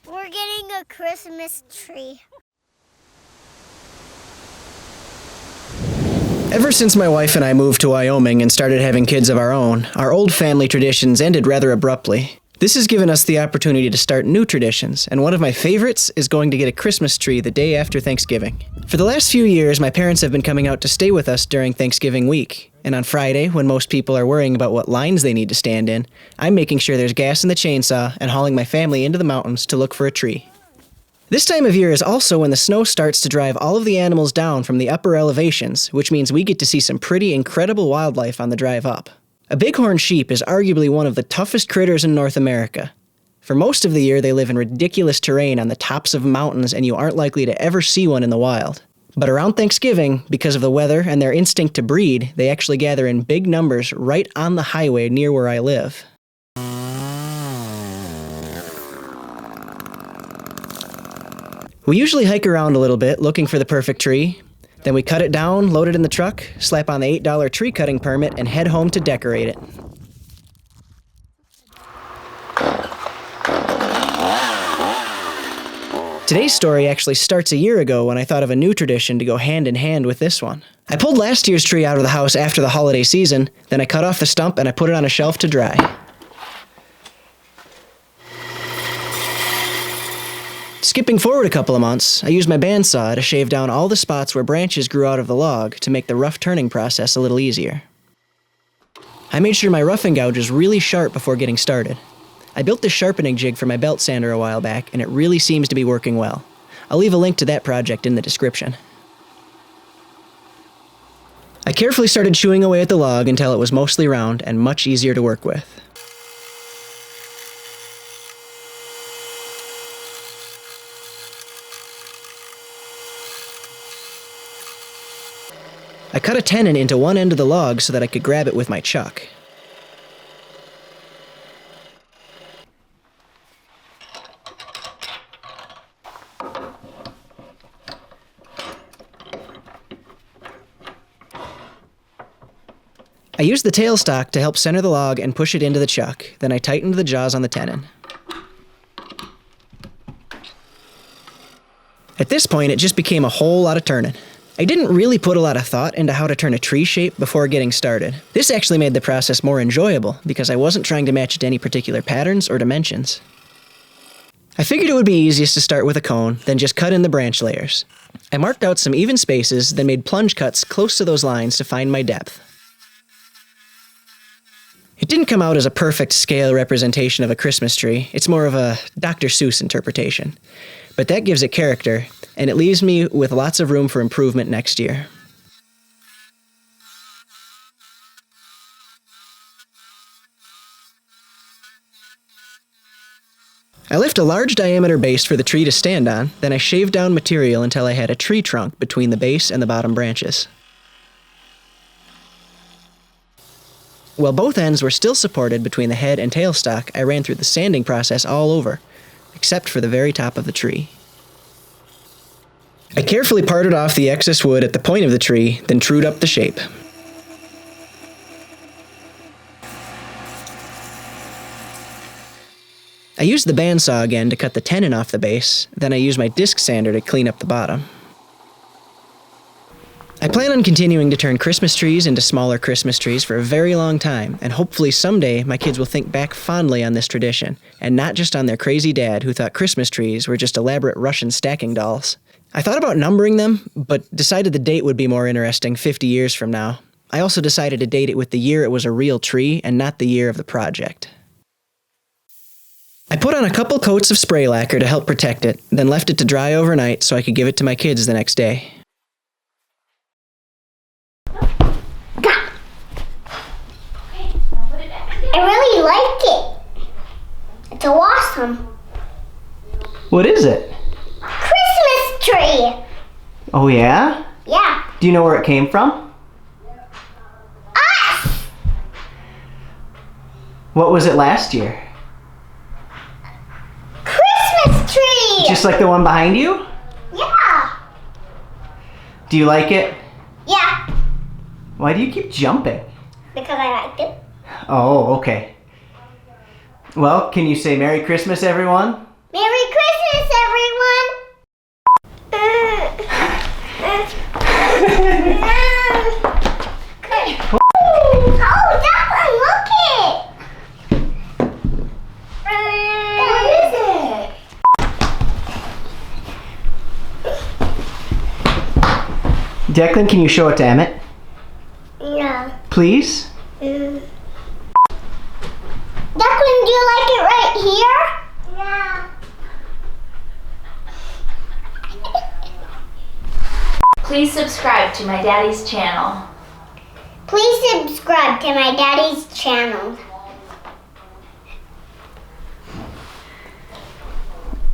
We're getting a Christmas tree. Ever since my wife and I moved to Wyoming and started having kids of our own, our old family traditions ended rather abruptly. This has given us the opportunity to start new traditions, and one of my favorites is going to get a Christmas tree the day after Thanksgiving. For the last few years, my parents have been coming out to stay with us during Thanksgiving week, and on Friday, when most people are worrying about what lines they need to stand in, I'm making sure there's gas in the chainsaw and hauling my family into the mountains to look for a tree. This time of year is also when the snow starts to drive all of the animals down from the upper elevations, which means we get to see some pretty incredible wildlife on the drive up. A bighorn sheep is arguably one of the toughest critters in North America. For most of the year, they live in ridiculous terrain on the tops of mountains, and you aren't likely to ever see one in the wild. But around Thanksgiving, because of the weather and their instinct to breed, they actually gather in big numbers right on the highway near where I live. We usually hike around a little bit looking for the perfect tree. Then we cut it down, load it in the truck, slap on the $8 tree cutting permit, and head home to decorate it. Today's story actually starts a year ago when I thought of a new tradition to go hand in hand with this one. I pulled last year's tree out of the house after the holiday season, then I cut off the stump and I put it on a shelf to dry. Skipping forward a couple of months, I used my bandsaw to shave down all the spots where branches grew out of the log to make the rough turning process a little easier. I made sure my roughing gouge was really sharp before getting started. I built this sharpening jig for my belt sander a while back, and it really seems to be working well. I'll leave a link to that project in the description. I carefully started chewing away at the log until it was mostly round and much easier to work with. I cut a tenon into one end of the log so that I could grab it with my chuck. I used the tailstock to help center the log and push it into the chuck, then I tightened the jaws on the tenon. At this point, it just became a whole lot of turning. I didn't really put a lot of thought into how to turn a tree shape before getting started. This actually made the process more enjoyable because I wasn't trying to match it to any particular patterns or dimensions. I figured it would be easiest to start with a cone, then just cut in the branch layers. I marked out some even spaces, then made plunge cuts close to those lines to find my depth. It didn't come out as a perfect scale representation of a Christmas tree. It's more of a Dr. Seuss interpretation. But that gives it character, and it leaves me with lots of room for improvement next year. I left a large diameter base for the tree to stand on, then I shaved down material until I had a tree trunk between the base and the bottom branches. While both ends were still supported between the head and tailstock, I ran through the sanding process all over, except for the very top of the tree. I carefully parted off the excess wood at the point of the tree, then trued up the shape. I used the bandsaw again to cut the tenon off the base, then I used my disc sander to clean up the bottom. I plan on continuing to turn Christmas trees into smaller Christmas trees for a very long time, and hopefully someday my kids will think back fondly on this tradition, and not just on their crazy dad who thought Christmas trees were just elaborate Russian stacking dolls. I thought about numbering them, but decided the date would be more interesting 50 years from now. I also decided to date it with the year it was a real tree and not the year of the project. I put on a couple coats of spray lacquer to help protect it, then left it to dry overnight so I could give it to my kids the next day. I really like it. It's awesome. What is it? Christmas tree. Oh yeah? Yeah. Do you know where it came from? Us. What was it last year? Christmas tree. Just like the one behind you? Yeah. Do you like it? Yeah. Why do you keep jumping? Because I liked it. Oh, okay. Well, can you say Merry Christmas, everyone? Merry Christmas. Declan, can you show it to Emmett? No. Please? Declan, do you like it right here? Yeah. Please subscribe to my daddy's channel. Please subscribe to my daddy's channel.